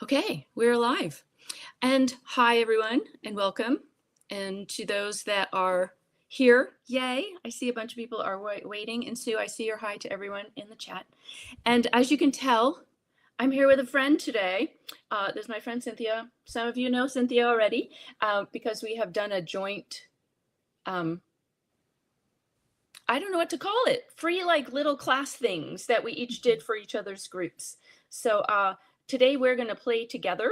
Okay, we're live. And hi, everyone, and welcome. And to those that are here, yay, I see a bunch of people are waiting. And Sue, I see your hi to everyone in the chat. And as you can tell, I'm here with a friend today. This is my friend Cynthia. Some of you know Cynthia already because we have done a joint, I don't know what to call it, free like little class things that we each did for each other's groups. So today we're going to play together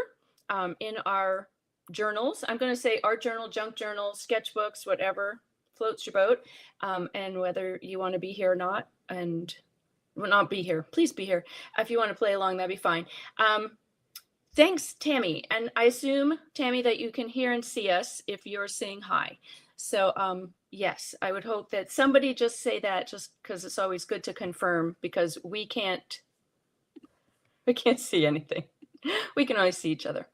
in our journals. I'm going to say art journal, junk journal, sketchbooks, whatever floats your boat. And whether you want to be here or not, and well, not be here, please be here. If you want to play along, that'd be fine. Thanks, Tammy. And I assume, Tammy, that you can hear and see us if you're saying hi. So yes, I would hope that somebody just say that, just because it's always good to confirm, because we can't see anything. We can always see each other.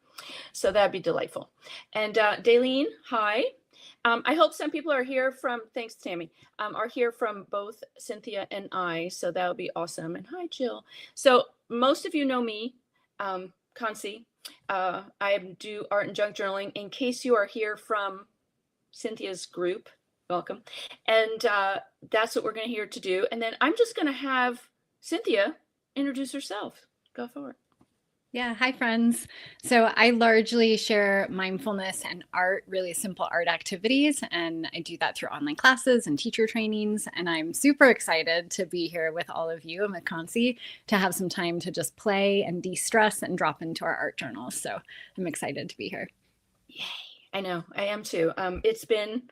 So that'd be delightful. And Daleen, hi. I hope some people are here from, thanks, Tammy, are here from both Cynthia and I. So that would be awesome. And hi, Jill. So most of you know me, Concy. I do art and junk journaling. In case you are here from Cynthia's group, welcome. And that's what we're going to here to do. And then I'm just going to have Cynthia introduce herself. Go for it. Yeah, hi friends. So I largely share mindfulness and art, really simple art activities, and I do that through online classes and teacher trainings. And I'm super excited to be here with all of you and with Concy to have some time to just play and de-stress and drop into our art journals. So I'm excited to be here. Yay. I know, I am too. It's been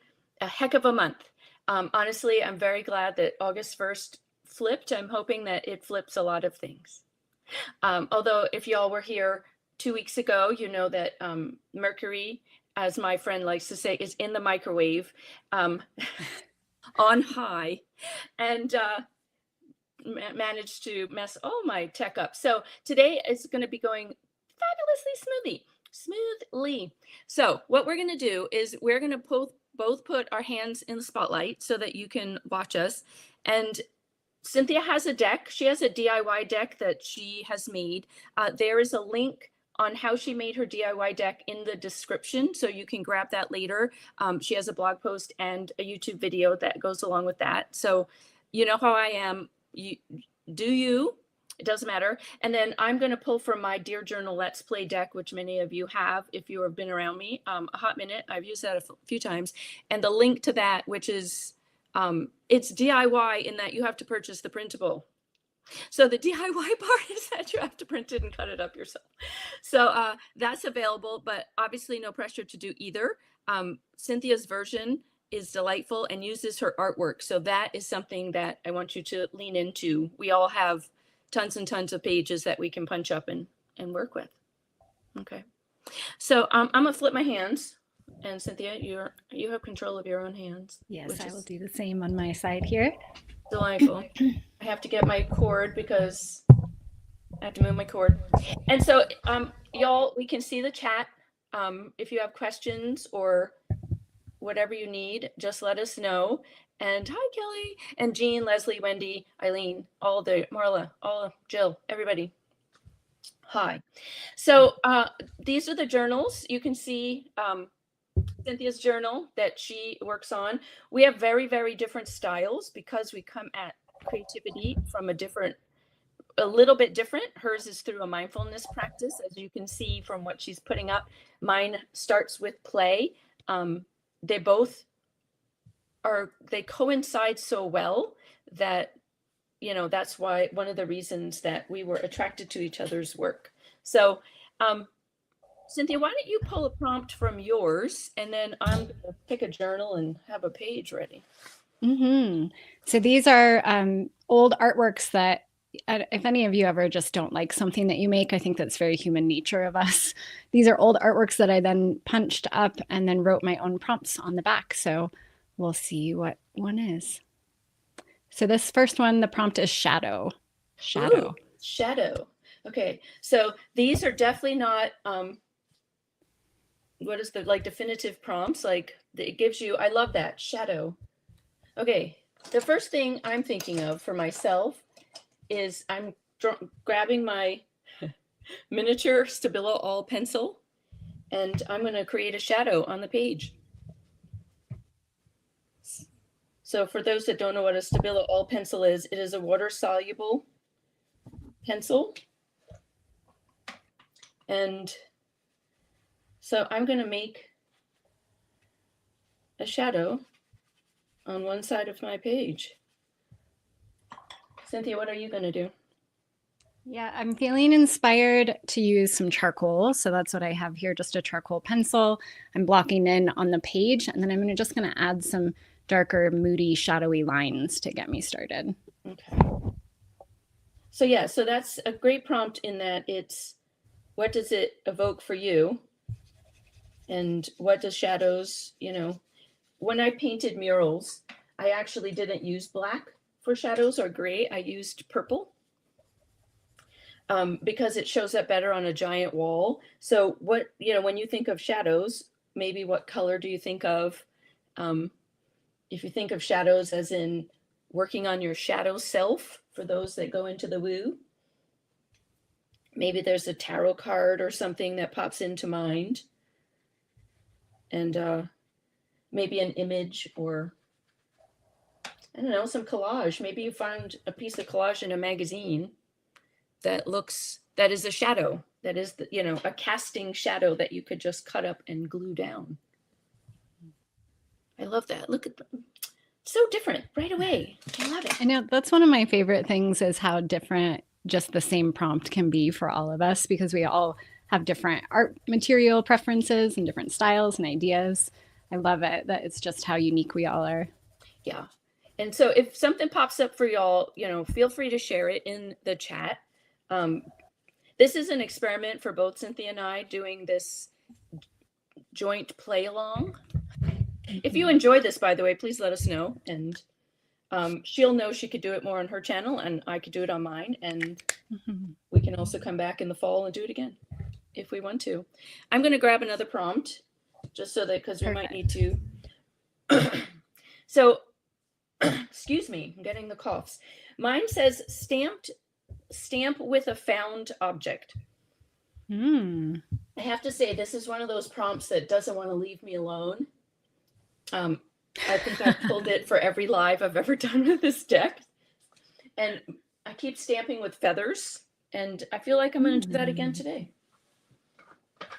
a heck of a month. Honestly, I'm very glad that August 1st flipped. I'm hoping that it flips a lot of things. Although if y'all were here 2 weeks ago, you know that Mercury, as my friend likes to say, is in the microwave on high and managed to mess all my tech up. So today is going to be going fabulously smoothly. So what we're going to do is we're going to both put our hands in the spotlight so that you can watch us. And Cynthia has a deck. She has a DIY deck that she has made. There is a link on how she made her DIY deck in the description, so you can grab that later. She has a blog post and a YouTube video that goes along with that. So you know how I am. It doesn't matter. And then I'm going to pull from my Dear Journal Let's Play deck, which many of you have if you have been around me a hot minute. I've used that a few times. And the link to that, which is it's DIY in that you have to purchase the printable. So the DIY part is that you have to print it and cut it up yourself. So that's available, but obviously no pressure to do either. Cynthia's version is delightful and uses her artwork. So that is something that I want you to lean into. We all have tons and tons of pages that we can punch up and work with. Okay. So I'm gonna flip my hands. And Cynthia, you have control of your own hands. Yes, I will do the same on my side here. Delightful. I have to get my cord because I have to move my cord. And so y'all, we can see the chat. If you have questions or whatever you need, just let us know. And hi, Kelly and Jean, Leslie, Wendy, Eileen, all the Marla, all Jill, everybody. Hi. So these are the journals. You can see Cynthia's journal that she works on. We have very, very different styles because we come at creativity from a little bit different. Hers is through a mindfulness practice, as you can see from what she's putting up. Mine starts with play. They both they coincide so well that, you know, that's why one of the reasons that we were attracted to each other's work. So, Cynthia, why don't you pull a prompt from yours, and then I'm going to pick a journal and have a page ready. So these are old artworks that, if any of you ever just don't like something that you make, I think that's very human nature of us. These are old artworks that I then punched up and then wrote my own prompts on the back. So we'll see what one is. So this first one, the prompt is shadow. Shadow. Ooh, shadow. Okay, so these are definitely not what is the definitive prompts, like it gives you, I love that, shadow. Okay, the first thing I'm thinking of for myself is I'm grabbing my miniature Stabilo all pencil, and I'm going to create a shadow on the page. So for those that don't know what a Stabilo all pencil is, it is a water-soluble pencil. And so I'm going to make a shadow on one side of my page. Cynthia, what are you going to do? Yeah, I'm feeling inspired to use some charcoal. So that's what I have here, just a charcoal pencil. I'm blocking in on the page, and then I'm just going to add some darker, moody, shadowy lines to get me started. Okay. So yeah, so that's a great prompt in that it's, what does it evoke for you? And what does shadows, when I painted murals, I actually didn't use black for shadows or gray. I used purple. Because it shows up better on a giant wall. So what, when you think of shadows, maybe what color do you think of? If you think of shadows as in working on your shadow self, for those that go into the woo, maybe there's a tarot card or something that pops into mind. And maybe an image, or I don't know, some collage. Maybe you found a piece of collage in a magazine that is a shadow, that is a casting shadow that you could just cut up and glue down. I love that. Look at them. So different right away. I love it. I know that's one of my favorite things, is how different just the same prompt can be for all of us, because we all have different art material preferences and different styles and ideas. I love it that it's just how unique we all are. Yeah. And so if something pops up for y'all, feel free to share it in the chat. This is an experiment for both Cynthia and I, doing this joint play along. If you enjoy this, by the way, please let us know. And she'll know she could do it more on her channel, and I could do it on mine. And we can also come back in the fall and do it again if we want to. I'm going to grab another prompt just so that, because we might need to. So, excuse me, I'm getting the coughs. Mine says stamp with a found object. I have to say, this is one of those prompts that doesn't want to leave me alone. I think I've pulled it for every live I've ever done with this deck. And I keep stamping with feathers, and I feel like I'm going to do that again today.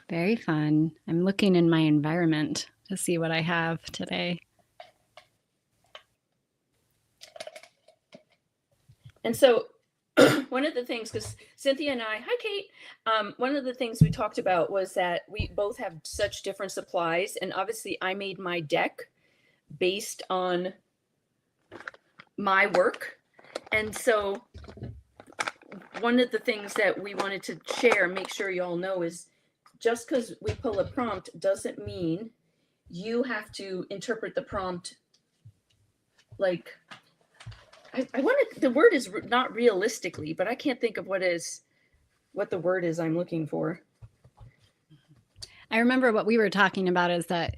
Very fun. I'm looking in my environment to see what I have today. And so one of the things, because Cynthia and I, hi Kate, one of the things we talked about was that we both have such different supplies. And obviously I made my deck based on my work. And so one of the things that we wanted to share, make sure you all know, is just because we pull a prompt doesn't mean you have to interpret the prompt like, I wanted, the word is not realistically, but I can't think of what the word is I'm looking for. I remember what we were talking about is that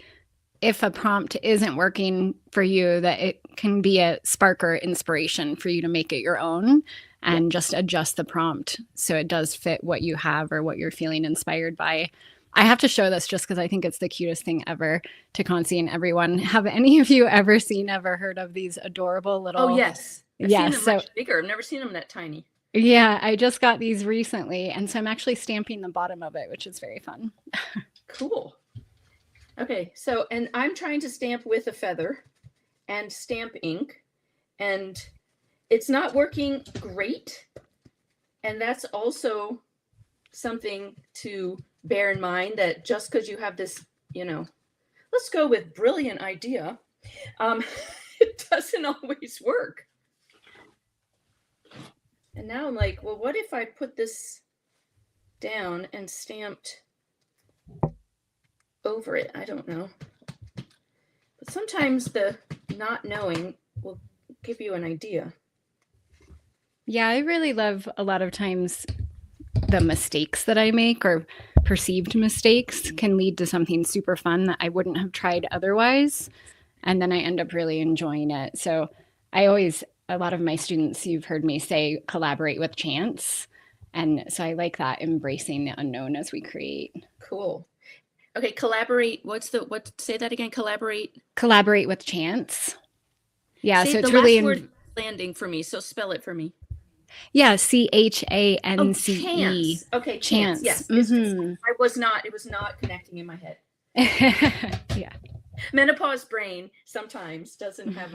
if a prompt isn't working for you, that it can be a spark or inspiration for you to make it your own and just adjust the prompt so it does fit what you have or what you're feeling inspired by. I have to show this just because I think it's the cutest thing ever to Concy and everyone. Have any of you ever heard of these adorable little... Oh, yes. I've seen them much bigger. I've never seen them that tiny. Yeah, I just got these recently. And so I'm actually stamping the bottom of it, which is very fun. Cool. Okay, so, and I'm trying to stamp with a feather and stamp ink, and it's not working great. And that's also something to bear in mind, that just because you have this, let's go with brilliant idea, it doesn't always work. And now I'm like, well, what if I put this down and stamped over it? I don't know. But sometimes the not knowing will give you an idea. Yeah, I really love a lot of times the mistakes that I make, or perceived mistakes, can lead to something super fun that I wouldn't have tried otherwise. And then I end up really enjoying it. So a lot of my students, you've heard me say, collaborate with chance. And so I like that, embracing the unknown as we create. Cool. Okay, collaborate. Say that again, collaborate. Collaborate with chance. Yeah, Say so the it's really last word landing for me, so spell it for me. yeah, Oh, CHANCE. chance. Okay, chance. Chance. Yes. Mhm. It was not connecting in my head. Yeah. Menopause brain sometimes doesn't have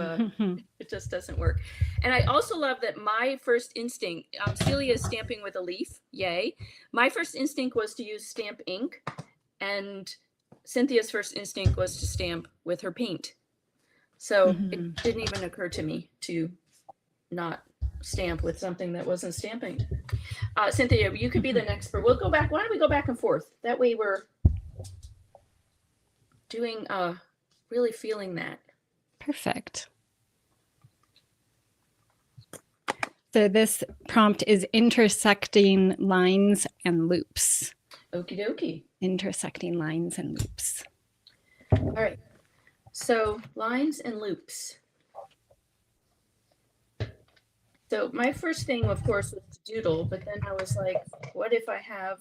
it just doesn't work. And I also love that my first instinct, Celia is stamping with a leaf, yay. My first instinct was to use stamp ink, and Cynthia's first instinct was to stamp with her paint. So it didn't even occur to me to not stamp with something that wasn't stamping. Cynthia, you could be the next, but we'll go back. Why don't we go back and forth? That way we're doing, really feeling that. Perfect. So this prompt is intersecting lines and loops. Okie dokie. Intersecting lines and loops. All right. So lines and loops. So my first thing, of course, was to doodle, but then I was like, what if I have,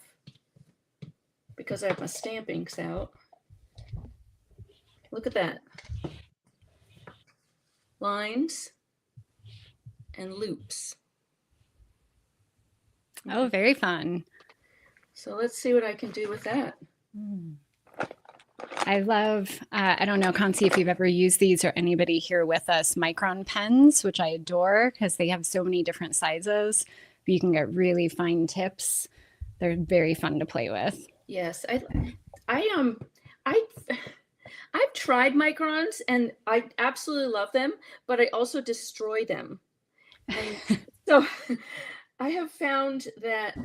because I have my stamp inks out. Look at that. Lines and loops. Oh, very fun. So let's see what I can do with that. I love, I don't know, Concy, if you've ever used these or anybody here with us, micron pens, which I adore because they have so many different sizes. But you can get really fine tips. They're very fun to play with. Yes, I've tried microns and I absolutely love them, but I also destroy them. And so I have found that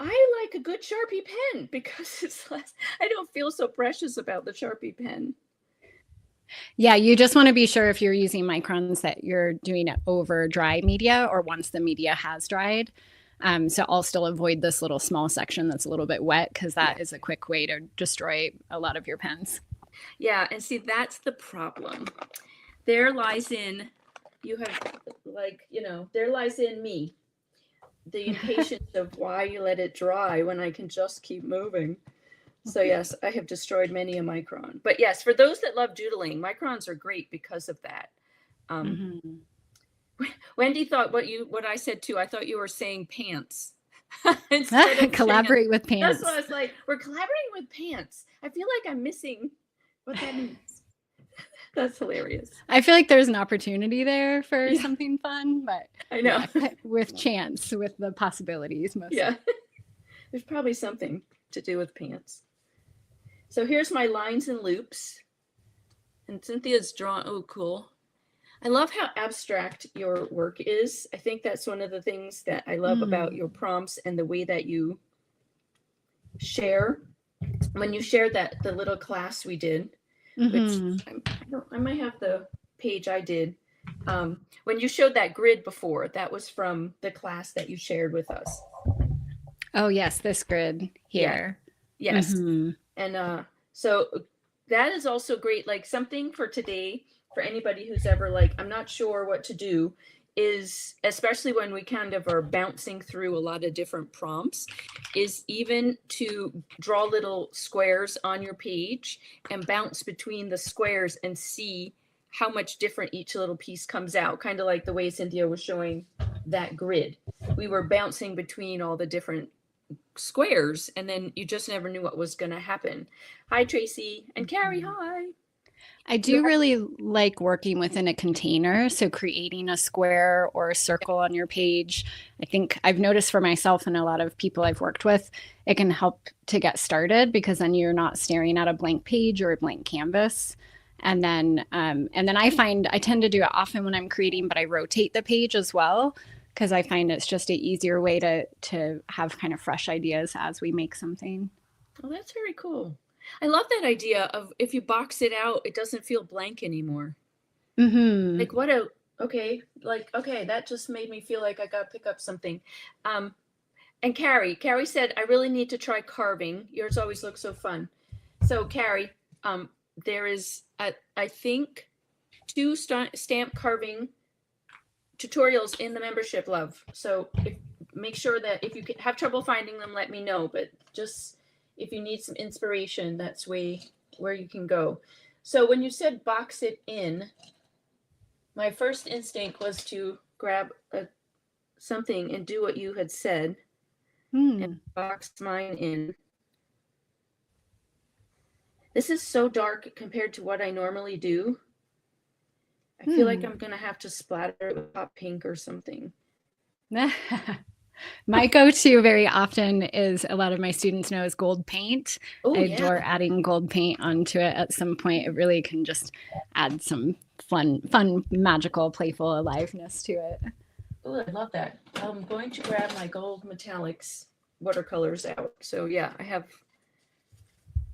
I like a good Sharpie pen because it's less, I don't feel so precious about the Sharpie pen. Yeah, you just want to be sure if you're using microns that you're doing it over dry media or once the media has dried. So I'll still avoid this little small section that's a little bit wet because that is a quick way to destroy a lot of your pens. Yeah, and see, that's the problem. There lies in, you have like, there lies in me, the impatience of why you let it dry when I can just keep moving. So yes, I have destroyed many a micron. But yes, for those that love doodling, microns are great because of that. Wendy thought what I said too. I thought you were saying pants. Instead of collaborate with pants. That's what I was like. We're collaborating with pants. I feel like I'm missing what that means. That's hilarious. I feel like there's an opportunity there for something fun, but I know with chance, with the possibilities mostly. Yeah, there's probably something to do with pants. So here's my lines and loops, and Cynthia's drawn. Oh, cool. I love how abstract your work is. I think that's one of the things that I love about your prompts and the way that you share. When you shared the little class we did, which I might have the page I did. When you showed that grid before, that was from the class that you shared with us. Oh yes, this grid here. Yeah. Yes. And so that is also great. Like something for today, for anybody who's ever like, I'm not sure what to do, is especially when we kind of are bouncing through a lot of different prompts, is even to draw little squares on your page and bounce between the squares and see how much different each little piece comes out. Kind of like the way Cynthia was showing that grid. We were bouncing between all the different squares and then you just never knew what was going to happen. Hi, Tracy. And Carrie, hi. I do really like working within a container. So creating a square or a circle on your page, I think I've noticed for myself and a lot of people I've worked with, it can help to get started because then you're not staring at a blank page or a blank canvas. And then I find I tend to do it often when I'm creating, but I rotate the page as well because I find it's just an easier way to have kind of fresh ideas as we make something. Oh, that's very cool. I love that idea of if you box it out, it doesn't feel blank anymore. Like okay, that just made me feel like I got to pick up something. And Carrie said, I really need to try carving. Yours always looks so fun. So Carrie, there is, I think, 2 stamp carving tutorials in the membership, love. So make sure that if you have trouble finding them, let me know. But just if you need some inspiration, that's where you can go. So when you said box it in, my first instinct was to grab something and do what you had said and box mine in. This is so dark compared to what I normally do. I feel like I'm going to have to splatter it with hot pink or something. My go-to very often is, a lot of my students know, is gold paint. Oh, I adore yeah. adding gold paint onto it at some point. It really can just add some fun, magical, playful aliveness to it. Oh, I love that. I'm going to grab my gold metallics watercolors out. So yeah,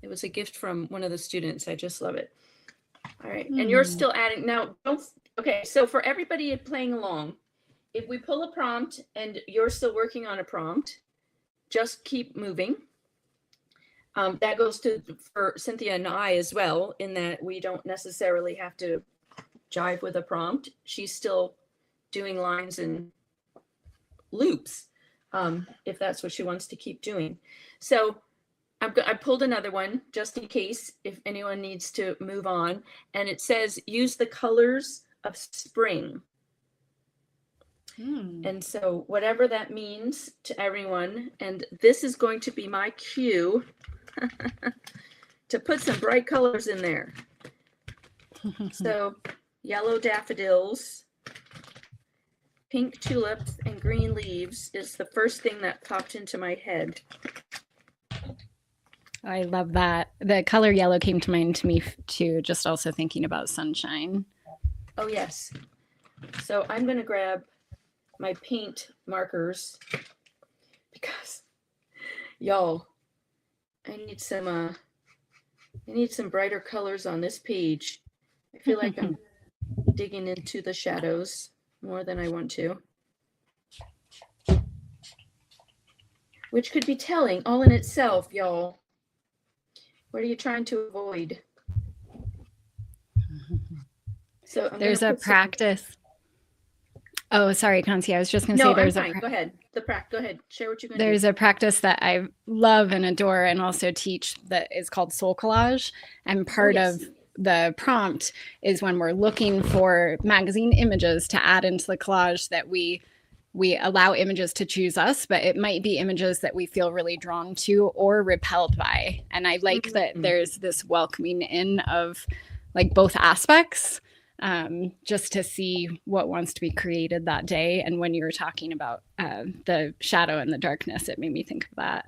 it was a gift from one of the students. I just love it. All right. And you're still adding now. Okay. So for everybody playing along, if we pull a prompt and you're still working on a prompt, just keep moving. That goes for Cynthia and I as well, in that we don't necessarily have to jive with a prompt. She's still doing lines and loops, if that's what she wants to keep doing. So I pulled another one just in case if anyone needs to move on. And it says, use the colors of spring. And so whatever that means to everyone, and this is going to be my cue to put some bright colors in there. So yellow daffodils, pink tulips, and green leaves is the first thing that popped into my head. I love that. The color yellow came to mind to me too, just also thinking about sunshine. Oh, yes. So I'm going to grab my paint markers because, y'all, I need some brighter colors on this page. I feel like I'm digging into the shadows more than I want to, which could be telling all in itself, y'all. What are you trying to avoid? So there's a practice. Oh, sorry, Concy. I was just going to say there's I'm fine. Go ahead. Go ahead. Share what you're going to do. There's a practice that I love and adore and also teach that is called soul collage. And part of the prompt is when we're looking for magazine images to add into the collage, that we allow images to choose us, but it might be images that we feel really drawn to or repelled by. And I like that there's this welcoming in of like both aspects, just to see what wants to be created that day. And when you were talking about the shadow and the darkness, it made me think of that.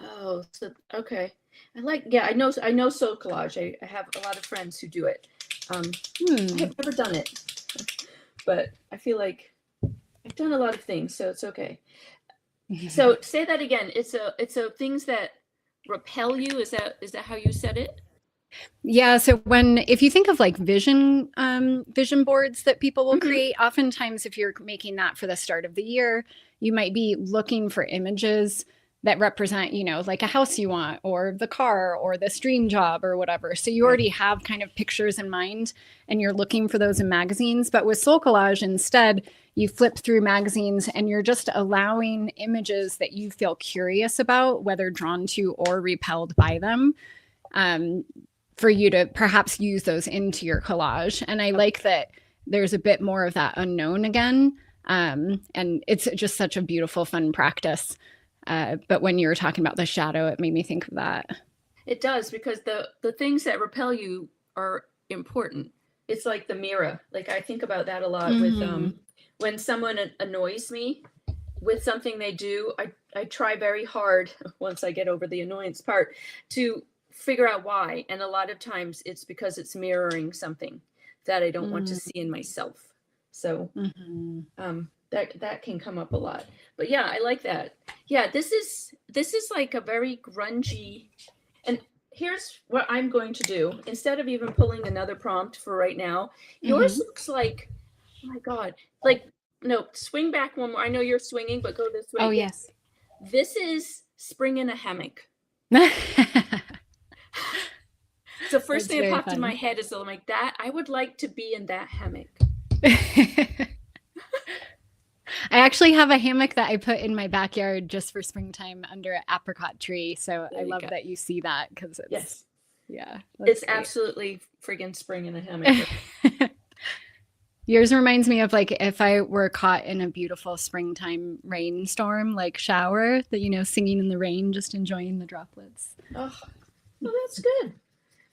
Oh, so okay. I know soul collage. I have a lot of friends who do it. I have never done it, but I feel like I've done a lot of things, so it's okay. So say that again. It's a things that repel you. Is that how you said it? Yeah. So if you think of like vision boards that people will create, oftentimes if you're making that for the start of the year, you might be looking for images that represent, like a house you want, or the car, or this dream job, or whatever. So you already have kind of pictures in mind and you're looking for those in magazines. But with soul collage, instead, you flip through magazines and you're just allowing images that you feel curious about, whether drawn to or repelled by them, for you to perhaps use those into your collage. And I like that there's a bit more of that unknown again. And it's just such a beautiful, fun practice. But when you were talking about the shadow, it made me think of that. It does, because the things that repel you are important. It's like the mirror. Like I think about that a lot with when someone annoys me with something they do. I try very hard, once I get over the annoyance part, to figure out why. And a lot of times it's because it's mirroring something that I don't want to see in myself. So that can come up a lot. But yeah, I like that. Yeah, this is like a very grungy. And here's what I'm going to do. Instead of even pulling another prompt for right now, yours looks like, oh my God, like, no, swing back one more. I know you're swinging, but go this way. Oh, yes. This is spring in a hammock. So first thing that popped in my head is like that. I would like to be in that hammock. I actually have a hammock that I put in my backyard just for springtime under an apricot tree. So There I you love go. that you see that because it's, Yes, yeah, that's it's great. absolutely friggin' spring in the hammock. Yours reminds me of like if I were caught in a beautiful springtime rainstorm, like shower, that, singing in the rain, just enjoying the droplets. Oh, well, that's good.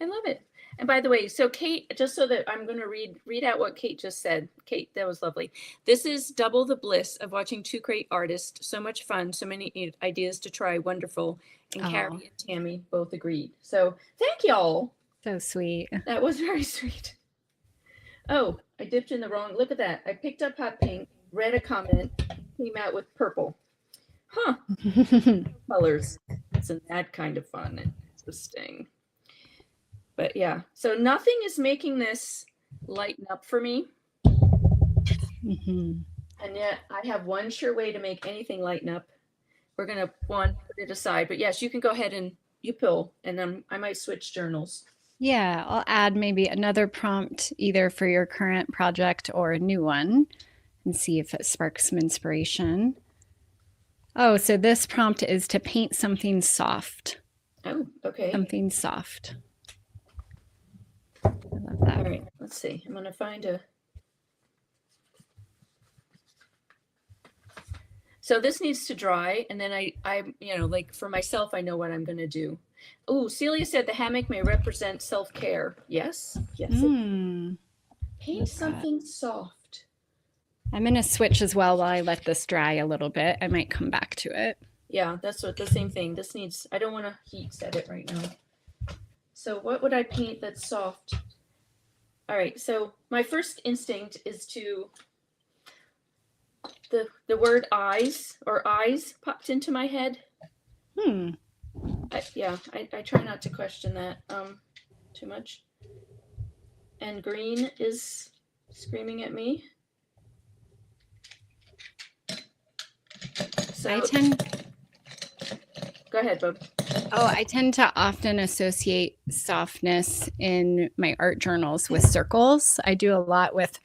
I love it. And by the way, so Kate, just so that I'm going to read out what Kate just said. Kate, that was lovely. This is double the bliss of watching two great artists. So much fun, so many ideas to try. Wonderful. And Oh, Carrie and Tammy both agreed. So thank y'all. so sweet. That was very sweet. Oh, I dipped in the wrong. Look at that. I picked up hot pink, read a comment, came out with purple. Huh. Colors. Isn't that kind of fun? Interesting. But yeah, so nothing is making this lighten up for me. Mhm. And yet I have one sure way to make anything lighten up. We're going to put it aside. But yes, you can go ahead and you pull, and then I might switch journals. Yeah, I'll add maybe another prompt either for your current project or a new one and see if it sparks some inspiration. Oh, so this prompt is to paint something soft. Oh, okay. Something soft. I love that. All right, let's see. I'm going to find a. So this needs to dry, and then I like for myself, I know what I'm going to do. Oh, Celia said the hammock may represent self-care. Yes, yes. Paint something soft. I'm going to switch as well while I let this dry a little bit. I might come back to it. Yeah, that's what the same thing. This needs, I don't want to heat set it right now. So what would I paint that's soft? All right, so my first instinct is to, the word eyes or eyes popped into my head. I try not to question that too much. And green is screaming at me. So go ahead, Bob. Oh, I tend to often associate softness in my art journals with circles. I do a lot with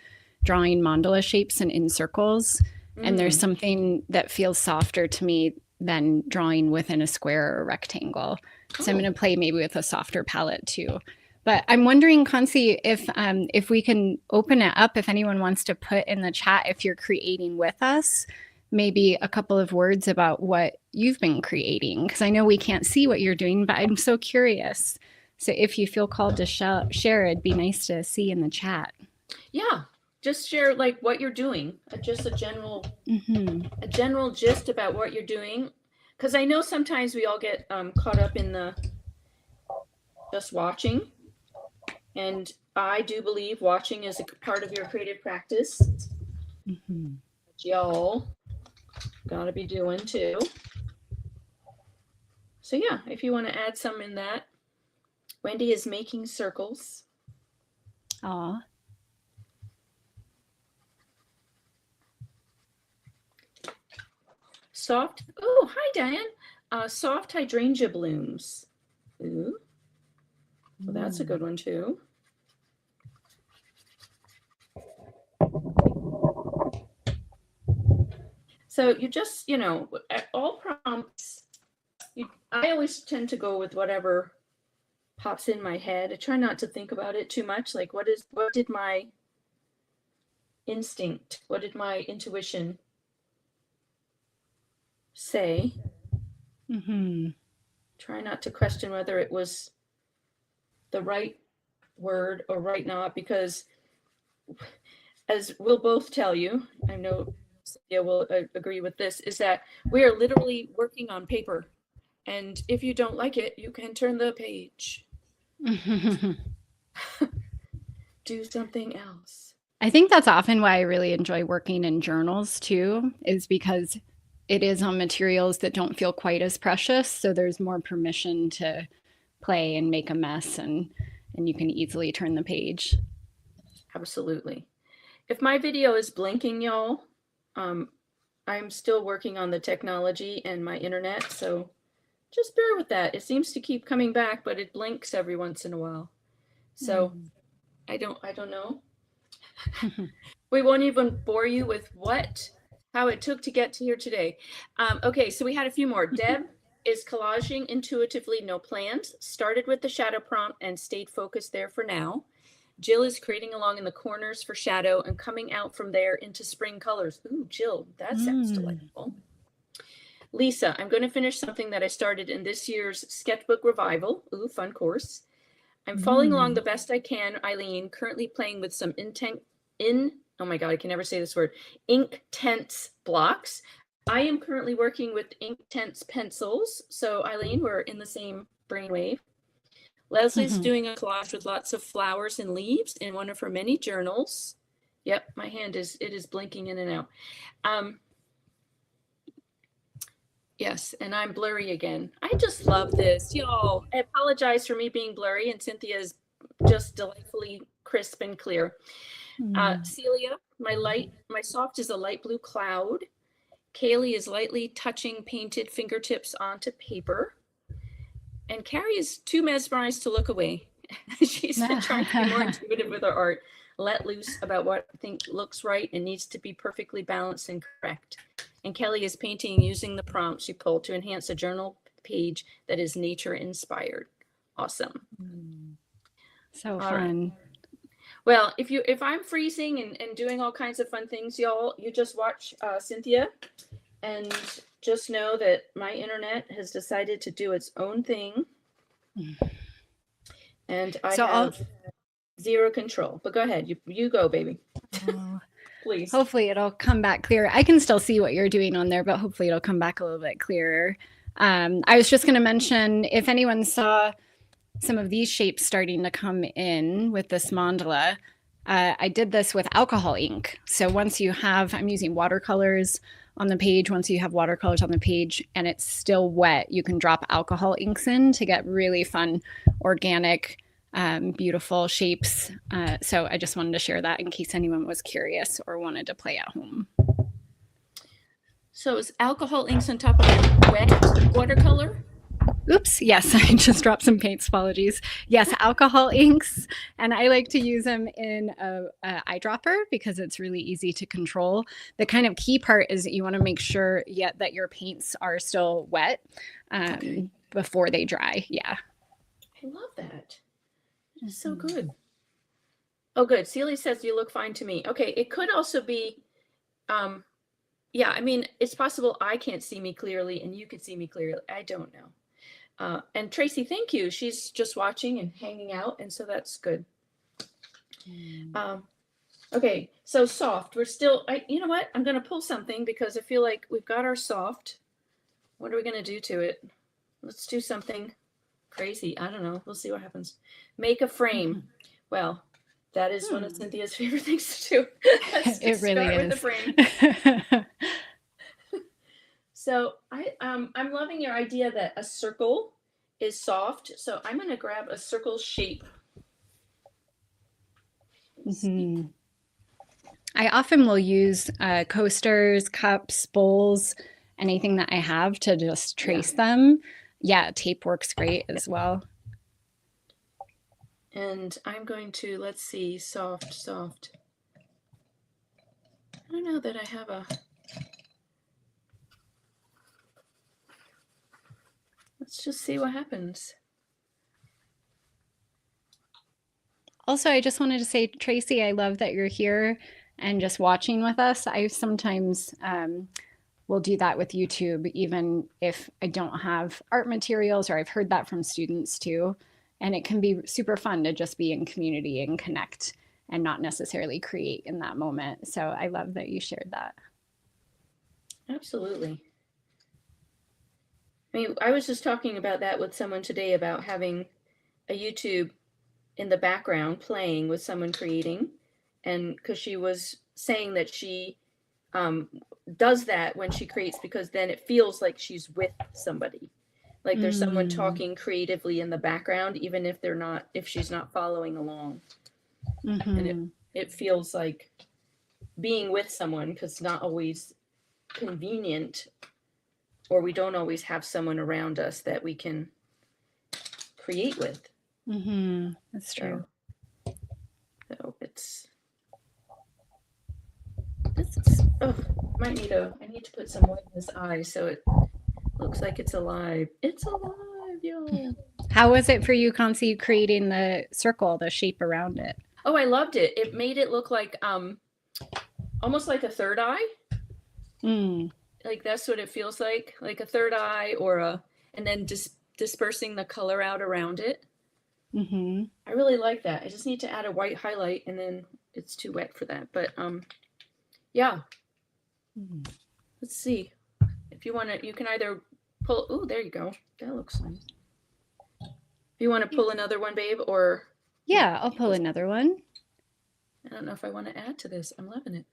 drawing mandala shapes and in circles. And there's something that feels softer to me than drawing within a square or a rectangle. So I'm going to play maybe with a softer palette too. But I'm wondering, Concy, if we can open it up, if anyone wants to put in the chat, if you're creating with us, maybe a couple of words about what you've been creating, because I know we can't see what you're doing, but I'm so curious. So if you feel called to share, it'd be nice to see in the chat. Yeah, just share like what you're doing, just a general gist about what you're doing, because I know sometimes we all get caught up in the just watching, and I do believe watching is a part of your creative practice. Y'all gotta be doing too. So yeah, if you want to add some in that. Wendy is making circles. Aw. Soft. Oh, hi, Diane. Soft hydrangea blooms. Ooh. Well, that's a good one too. So you just, at all prompts, I always tend to go with whatever pops in my head. I try not to think about it too much. Like what did my instinct, what did my intuition say? Try not to question whether it was the right word or right not, because as we'll both tell you, I know Cynthia will agree with this, is that we are literally working on paper. And if you don't like it, you can turn the page. Do something else. I think that's often why I really enjoy working in journals too, is because it is on materials that don't feel quite as precious. So there's more permission to play and make a mess, and you can easily turn the page. Absolutely. If my video is blinking, y'all, I'm still working on the technology and my internet, so just bear with that. It seems to keep coming back, but it blinks every once in a while. So I don't know. We won't even bore you with what how it took to get to here today. Okay, so we had a few more. Deb is collaging intuitively, no plans, started with the shadow prompt and stayed focused there for now. Jill is creating along in the corners for shadow and coming out from there into spring colors. Ooh, Jill, that sounds delightful. Lisa, I'm going to finish something that I started in this year's sketchbook revival. Ooh, fun course. I'm following along the best I can, Eileen, currently playing with some oh my God, I can never say this word, Inktense blocks. I am currently working with Inktense pencils. So Eileen, we're in the same brainwave. Leslie's doing a collage with lots of flowers and leaves in one of her many journals. Yep, my hand is blinking in and out. Yes, and I'm blurry again. I just love this, y'all. I apologize for me being blurry, and Cynthia is just delightfully crisp and clear. Celia, my soft is a light blue cloud. Kaylee is lightly touching painted fingertips onto paper. And Carrie is too mesmerized to look away. She's been trying to be more intuitive with her art, let loose about what I think looks right and needs to be perfectly balanced and correct. And Kelly is painting using the prompt she pulled to enhance a journal page that is nature inspired. Awesome. So fun. Right. Well, if I'm freezing and doing all kinds of fun things, y'all, you just watch Cynthia and just know that my internet has decided to do its own thing. And I have zero control. But go ahead. You go, baby. Please. Hopefully it'll come back clear. I can still see what you're doing on there, but hopefully it'll come back a little bit clearer. I was just going to mention, if anyone saw some of these shapes starting to come in with this mandala, I did this with alcohol ink. So once you have, I'm using watercolors on the page. Once you have watercolors on the page and it's still wet, you can drop alcohol inks in to get really fun, organic, beautiful shapes. So I just wanted to share that in case anyone was curious or wanted to play at home. So is alcohol inks on top of wet watercolor? Oops, yes, I just dropped some paints, apologies. Yes, alcohol inks, and I like to use them in a eyedropper because it's really easy to control. The kind of key part is that you want to make sure that your paints are still wet before they dry. Yeah. I love that. It's so good. Oh, good. Celia says you look fine to me. Okay, it could also be, yeah, I mean, it's possible I can't see me clearly and you could see me clearly. I don't know. And Tracy, thank you. She's just watching and hanging out, and so that's good. Okay, so soft. We're still, you know what? I'm going to pull something because I feel like we've got our soft. What are we going to do to it? Let's do something crazy. I don't know. We'll see what happens. Make a frame. Well, that is one of Cynthia's favorite things to do. It really is. With the frame. So I'm loving your idea that a circle is soft. So I'm going to grab a circle shape. I often will use coasters, cups, bowls, anything that I have to just trace them. Yeah, tape works great as well. And I'm going to, let's see, soft. I don't know that I have a... Let's just see what happens. Also, I just wanted to say, Tracy, I love that you're here and just watching with us. I sometimes will do that with YouTube, even if I don't have art materials, or I've heard that from students too. And it can be super fun to just be in community and connect and not necessarily create in that moment. So I love that you shared that. Absolutely. I mean, I was just talking about that with someone today about having a YouTube in the background playing with someone creating, and because she was saying that she does that when she creates because then it feels like she's with somebody, like there's someone talking creatively in the background, even if she's not following along. And it feels like being with someone, because it's not always convenient, or we don't always have someone around us that we can create with. That's true. So it's this is, oh, I need to put some more in this eye so it looks like it's alive. It's alive, y'all. How was it for you, Concy, creating the circle, the shape around it? Oh, I loved it. It made it look like almost like a third eye. Mm. Like that's what it feels like a third eye and then just dispersing the color out around it. Mm-hmm. I really like that. I just need to add a white highlight and then it's too wet for that. But yeah. Mm. Let's see. If you want to, you can either pull. Oh, there you go. That looks nice. If you want to pull another one, babe, or Yeah, I'll pull another one. I don't know if I want to add to this. I'm loving it.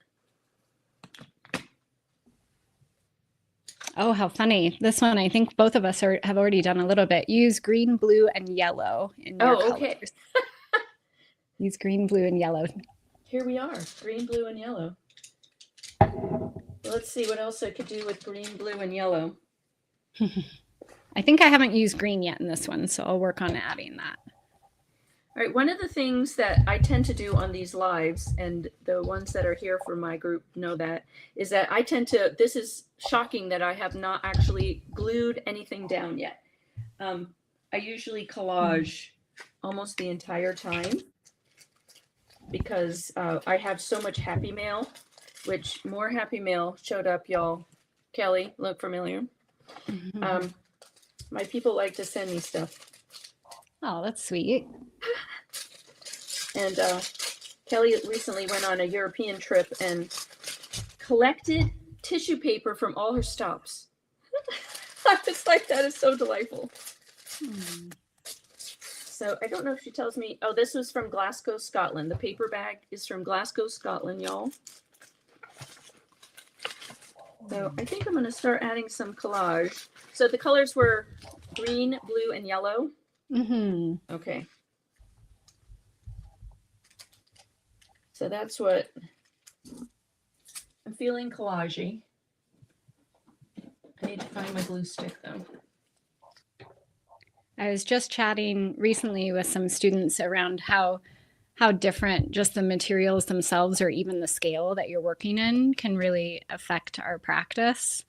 Oh, how funny. This one, I think both of us have already done a little bit. Use green, blue, and yellow in your colors. Okay. Use green, blue, and yellow. Here we are. Green, blue, and yellow. Let's see what else I could do with green, blue, and yellow. I think I haven't used green yet in this one, so I'll work on adding that. All right, one of the things that I tend to do on these lives, and the ones that are here for my group know that, is that I tend to, this is shocking that I have not actually glued anything down yet. I usually collage almost the entire time because I have so much happy mail, which more happy mail showed up, y'all. Kelly, look familiar? Mm-hmm. My people like to send me stuff. Oh, that's sweet. And Kelly recently went on a European trip and collected tissue paper from all her stops. I was like, that is so delightful. So I don't know if she tells me, oh, this was from Glasgow, Scotland. The paper bag is from Glasgow, Scotland, y'all. So I think I'm going to start adding some collage. So the colors were green, blue, and yellow. Mm-hmm. Okay. So that's what I'm feeling collagey. I need to find my glue stick though. I was just chatting recently with some students around how different just the materials themselves or even the scale that you're working in can really affect our practice.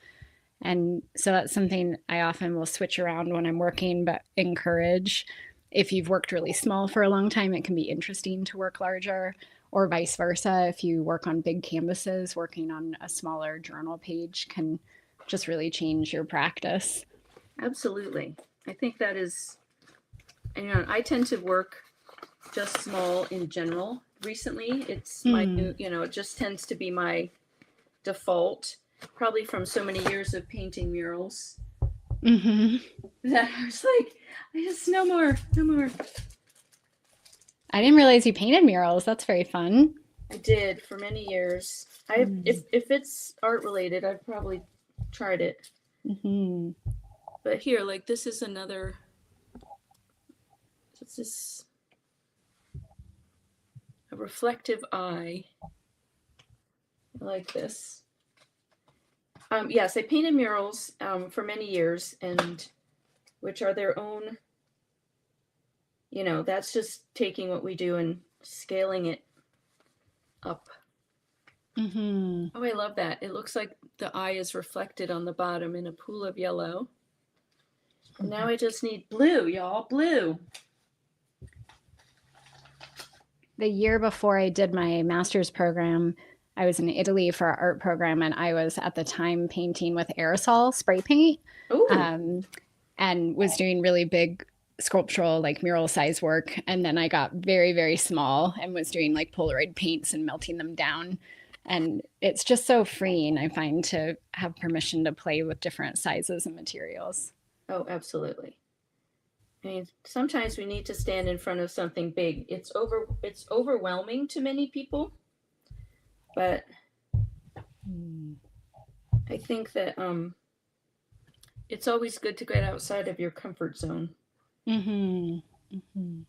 And so that's something I often will switch around when I'm working, but encourage. If you've worked really small for a long time, it can be interesting to work larger, or vice versa. If you work on big canvases, working on a smaller journal page can just really change your practice. Absolutely. I think that is, and, I tend to work just small in general. Recently, it's my new, it just tends to be my default, probably from so many years of painting murals. Mm-hmm. That I was like, no more. I didn't realize you painted murals. That's very fun. I did for many years. If it's art related, I've probably tried it. Mm-hmm. But here, like this is another. What's this? A reflective eye. I like this. Yes, I painted murals for many years, and which are their own. That's just taking what we do and scaling it up. Mm-hmm. Oh, I love that. It looks like the eye is reflected on the bottom in a pool of yellow. And now I just need blue, y'all. Blue. The year before I did my master's program, I was in Italy for our art program, and I was at the time painting with aerosol spray paint, and was doing really big sculptural, like mural size work. And then I got very, very small and was doing like Polaroid paints and melting them down. And it's just so freeing, I find, to have permission to play with different sizes and materials. Oh, absolutely. I mean, sometimes we need to stand in front of something big. It's overwhelming to many people, but I think that it's always good to get outside of your comfort zone. Mm-hmm. Mm-hmm.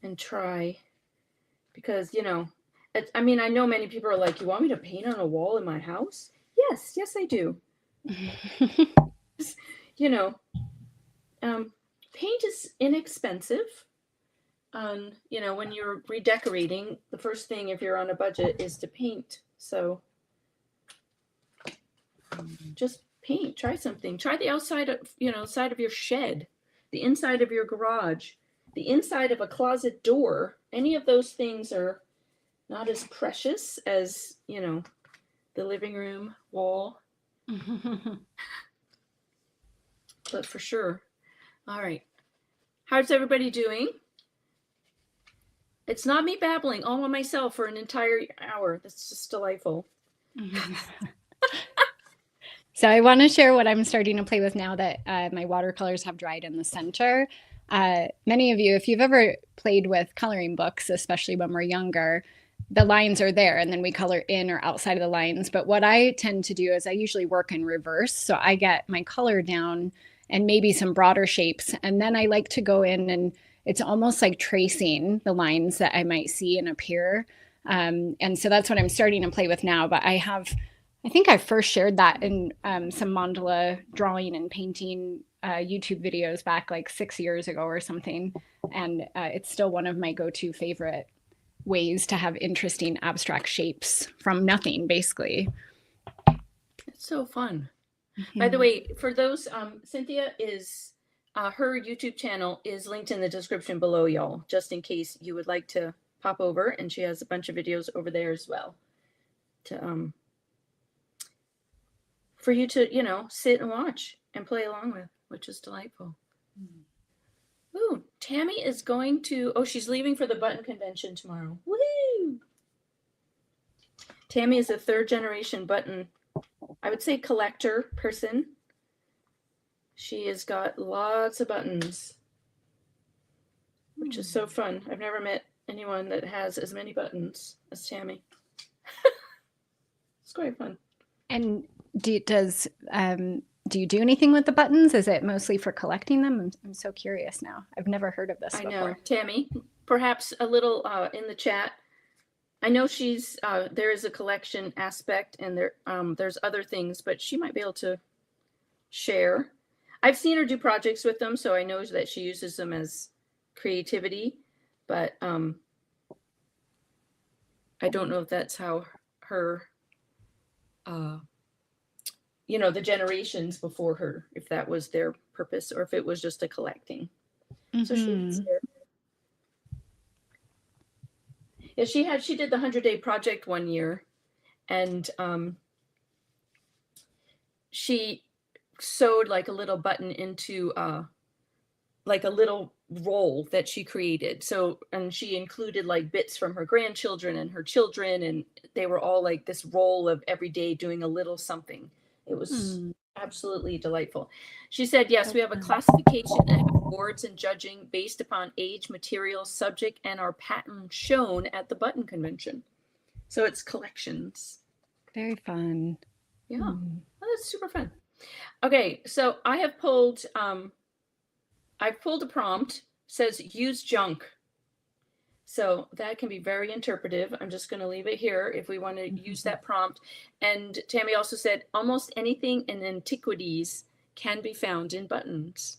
And try, because I know many people are like, you want me to paint on a wall in my house? Yes I do. Paint is inexpensive. When you're redecorating, the first thing, if you're on a budget, is to paint. So Just paint, try something. Try the outside of, side of your shed, the inside of your garage, the inside of a closet door. Any of those things are not as precious as, the living room wall, but for sure. All right. How's everybody doing? It's not me babbling all by myself for an entire hour. That's just delightful. So I want to share what I'm starting to play with now that my watercolors have dried in the center. Many of you, if you've ever played with coloring books, especially when we're younger, the lines are there and then we color in or outside of the lines. But what I tend to do is I usually work in reverse. So I get my color down and maybe some broader shapes. And then I like to go in and it's almost like tracing the lines that I might see and appear. And so that's what I'm starting to play with now. But I think I first shared that in some mandala drawing and painting YouTube videos back like 6 years ago or something. And it's still one of my go-to favorite ways to have interesting abstract shapes from nothing, basically. It's so fun. Mm-hmm. By the way, for those, Cynthia is, her YouTube channel is linked in the description below, y'all, just in case you would like to pop over. And she has a bunch of videos over there as well to, for you to, sit and watch and play along with, which is delightful. Ooh, Tammy is going to, she's leaving for the button convention tomorrow. Woo! Tammy is a third generation button, I would say collector person. She has got lots of buttons, which is so fun. I've never met anyone that has as many buttons as Tammy. It's quite fun. And do you do anything with the buttons? Is it mostly for collecting them? I'm so curious now. I've never heard of this before. I know. Tammy, perhaps a little in the chat. I know she's there is a collection aspect and there's other things, but she might be able to share. I've seen her do projects with them, so I know that she uses them as creativity, but I don't know if that's how her the generations before her, if that was their purpose or if it was just a collecting. Mm-hmm. So she did the 100-day project one year, and she sewed like a little button into like a little roll that she created. So, and she included like bits from her grandchildren and her children, and they were all like this roll of every day doing a little something. It was absolutely delightful. She said, yes, we have a classification and have awards and judging based upon age, material, subject, and our pattern shown at the button convention. So it's collections. Very fun. Yeah, well, that's super fun. Okay, so I have pulled, I've pulled a prompt, says use junk. So that can be very interpretive. I'm just going to leave it here if we want to use that prompt. And Tammy also said almost anything in antiquities can be found in buttons.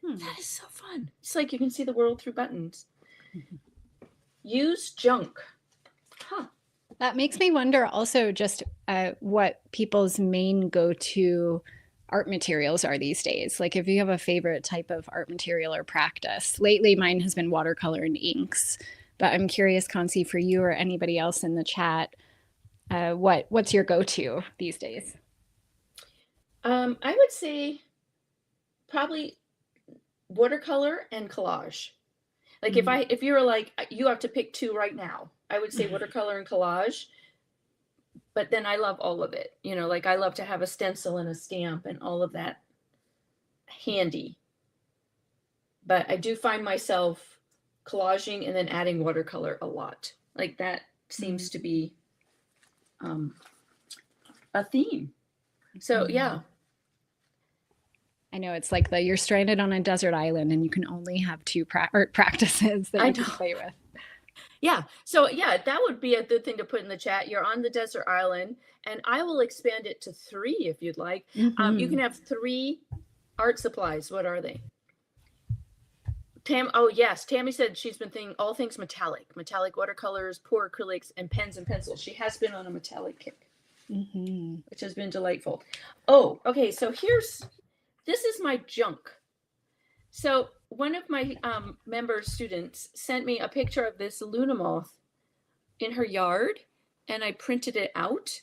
That is so fun. It's like you can see the world through buttons. Use junk. Huh. That makes me wonder also just what people's main go-to art materials are these days. Like if you have a favorite type of art material or practice. Lately, mine has been watercolor and inks, but I'm curious, Concy, for you or anybody else in the chat, what's your go-to these days? I would say probably watercolor and collage. Like if you're like, you have to pick two right now, I would say watercolor and collage. But then I love all of it. Like I love to have a stencil and a stamp and all of that handy. But I do find myself collaging and then adding watercolor a lot. Like that seems to be a theme. So yeah. I know it's like you're stranded on a desert island and you can only have two art practices that you can play with. Yeah. So yeah, that would be a good thing to put in the chat. You're on the desert island, and I will expand it to 3 if you'd like. You can have 3 art supplies. What are they? Oh yes, Tammy said she's been thinking all things metallic watercolors, pour acrylics, and pens and pencils. She has been on a metallic kick. which has been delightful. Oh, okay. So this is my junk. So one of my member students sent me a picture of this Luna moth in her yard, and I printed it out,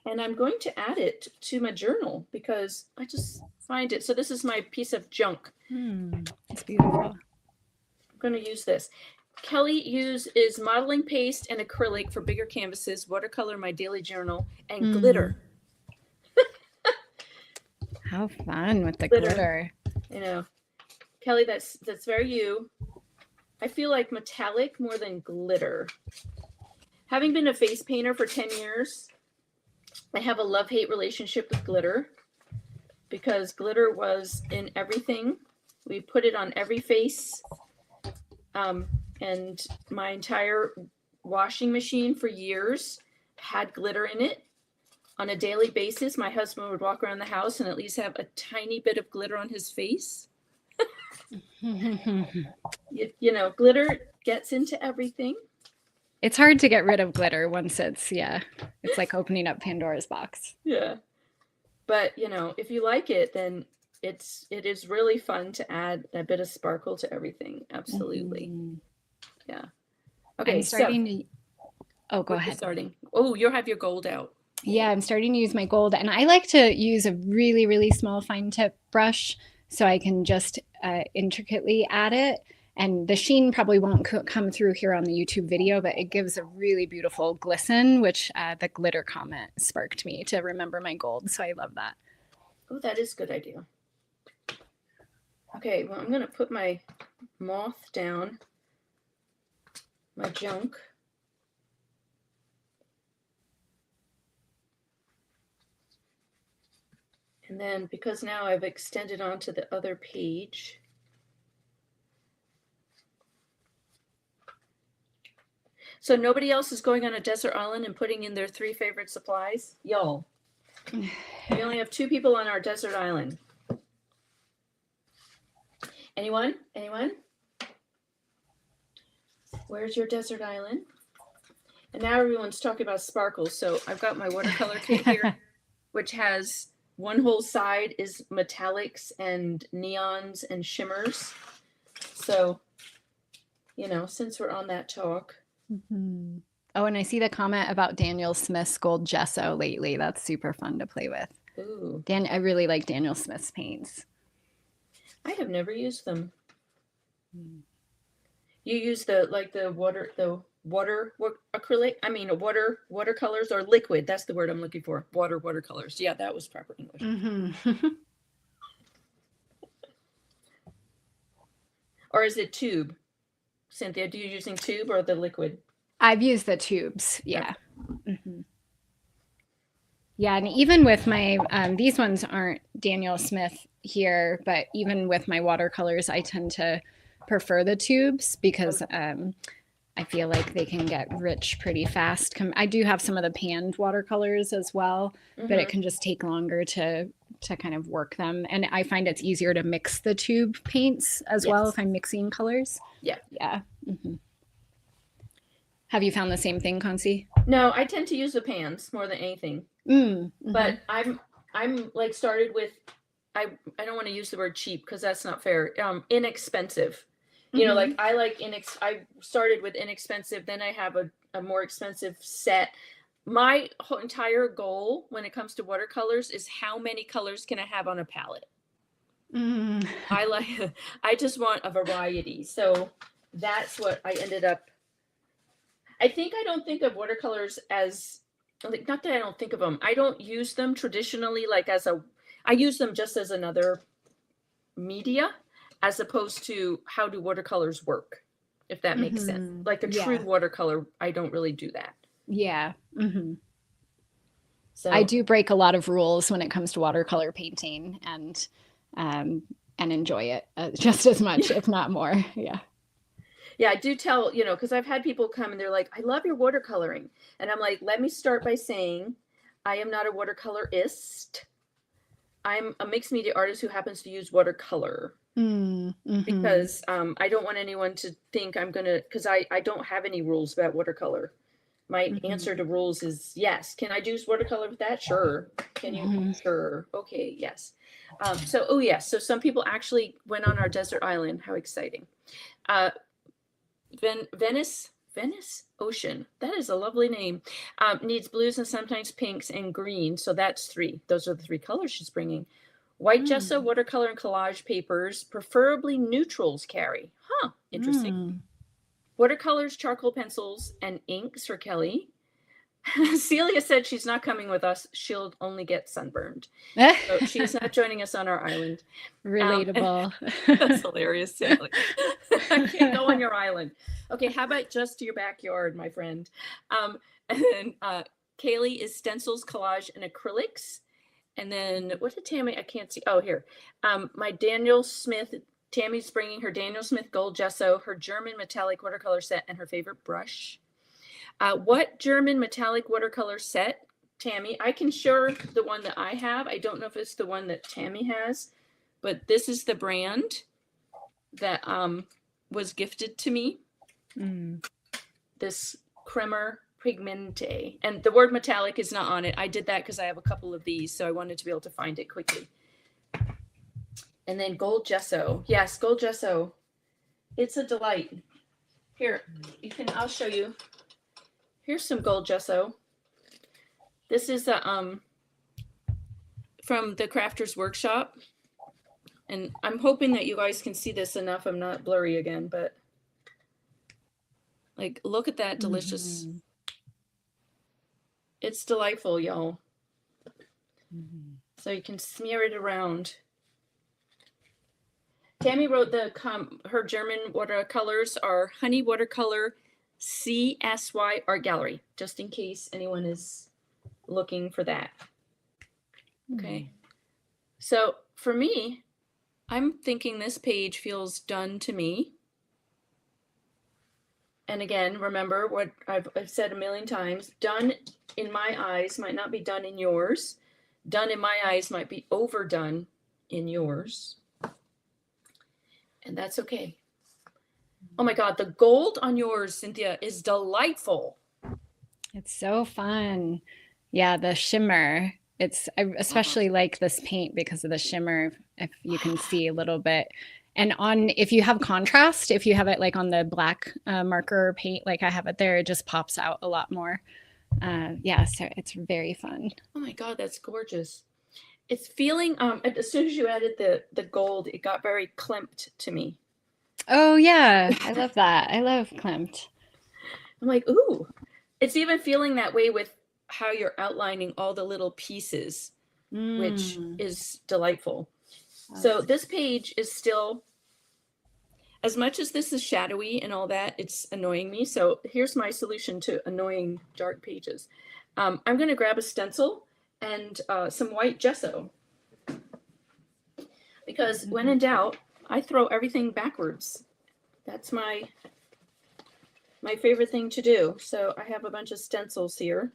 and I'm going to add it to my journal because I just find it. So this is my piece of junk. It's beautiful. I'm going to use this. Kelly is modeling paste and acrylic for bigger canvases, watercolor, my daily journal, and glitter. How fun with the glitter. You know, Kelly, that's very you. I feel like metallic more than glitter. Having been a face painter for 10 years, I have a love-hate relationship with glitter because glitter was in everything. We put it on every face. And my entire washing machine for years had glitter in it. On a daily basis, my husband would walk around the house and at least have a tiny bit of glitter on his face. You know, glitter gets into everything. It's hard to get rid of glitter once it's like opening up Pandora's box. Yeah. But, you know, if you like it, then it is really fun to add a bit of sparkle to everything. Absolutely. Yeah. Okay. I'm starting go ahead. Oh, you'll have your gold out. Yeah, I'm starting to use my gold, and I like to use a really, really small fine tip brush so I can just intricately add it. And the sheen probably won't come through here on the YouTube video, but it gives a really beautiful glisten, which the glitter comment sparked me to remember my gold. So I love that. Oh, that is a good idea. Okay, well, I'm going to put my moth down, my junk. And then because now I've extended onto the other page, so nobody else is going on a desert island and putting in their 3 favorite supplies? Y'all. We only have 2 people on our desert island. Anyone? Where's your desert island? And now everyone's talking about sparkles. So I've got my watercolor kit here, which has one whole side is metallics and neons and shimmers. So, you know, since we're on that talk. Oh, and I see the comment about Daniel Smith's gold gesso lately. That's super fun to play with. Ooh. I really like Daniel Smith's paints. I have never used them. You use the water acrylic. I mean, watercolors or liquid. That's the word I'm looking for. Watercolors. Yeah, that was proper English. Or is it tube? Cynthia, do you using tube or the liquid? I've used the tubes. Yeah. Yeah, and even with my these ones aren't Daniel Smith here, but even with my watercolors, I tend to prefer the tubes because I feel like they can get rich pretty fast. I do have some of the panned watercolors as well, but it can just take longer to kind of work them. And I find it's easier to mix the tube paints as well if I'm mixing colors. Yeah. Have you found the same thing, Concy? No, I tend to use the pans more than anything. But I'm like started with I don't want to use the word cheap because that's not fair. Inexpensive. You know, like I started with inexpensive, then I have a more expensive set. My whole entire goal when it comes to watercolors is how many colors can I have on a palette? I just want a variety. So that's what I ended up. I don't think of watercolors as, like, not that I don't think of them. I don't use them traditionally like I use them just as another media, as opposed to how do watercolors work, if that makes sense. Like a true watercolor, I don't really do that. Yeah. So I do break a lot of rules when it comes to watercolor painting and enjoy it just as much, if not more. Yeah. Yeah, I do tell, because I've had people come and they're like, I love your watercoloring. And I'm like, let me start by saying I am not a watercolorist. I'm a mixed media artist who happens to use watercolor. Because I don't want anyone to think I'm going to, because I don't have any rules about watercolor. my Mhm. answer to rules is yes. Can I do watercolor with that? Sure. Can you? Mhm. Sure. Okay. Yes. So, oh yes. So some people actually went on our desert island. How exciting. Uh, Venice Ocean. That is a lovely name. Needs blues and sometimes pinks and green. So that's three. Those are the three colors she's bringing. White gesso, Mm. watercolor, and collage papers, preferably neutrals carry. Huh. Interesting. Mm. Watercolors, charcoal pencils, and inks for Kelly. Celia said she's not coming with us. She'll only get sunburned. So she is not joining us on our island. Relatable. That's hilarious, Sally. I can't go on your island. Okay, how about just your backyard, my friend? And then Kaylee is stencils, collage, and acrylics. And then what did Tammy? I can't see. Oh, here. My Daniel Smith. Tammy's bringing her Daniel Smith gold gesso, her German metallic watercolor set, and her favorite brush. What German metallic watercolor set, Tammy? I can show the one that I have. I don't know if it's the one that Tammy has, but this is the brand that was gifted to me. Mm. This Kremer Pigmente. And the word metallic is not on it. I did that because I have a couple of these, so I wanted to be able to find it quickly. And then gold gesso. Yes, gold gesso. It's a delight. Here, I'll show you. Here's some gold gesso. This is from the Crafters Workshop. And I'm hoping that you guys can see this enough. I'm not blurry again, but like, look at that delicious. Mhm. It's delightful, y'all. Mhm. So you can smear it around. Tammy wrote her German watercolors are Honey Watercolor CSY Art Gallery, just in case anyone is looking for that. Okay. So for me, I'm thinking this page feels done to me. And again, remember what I've said a million times, done in my eyes might not be done in yours. Done in my eyes might be overdone in yours. And that's okay. Oh my God, the gold on yours, Cynthia, is delightful. It's so fun. Yeah, the shimmer. I especially like this paint because of the shimmer, if you can see a little bit. And if you have contrast, if you have it like on the black marker paint, like I have it there, it just pops out a lot more. Yeah, so it's very fun. Oh my God, that's gorgeous. It's feeling, as soon as you added the gold, it got very clamped to me. Oh yeah, I love that. I love clamped. I'm like, ooh. It's even feeling that way with how you're outlining all the little pieces, which is delightful. So this page is still, as much as this is shadowy and all that, it's annoying me. So here's my solution to annoying dark pages. I'm going to grab a stencil and some white gesso. Because when in doubt, I throw everything backwards. That's my favorite thing to do. So I have a bunch of stencils here.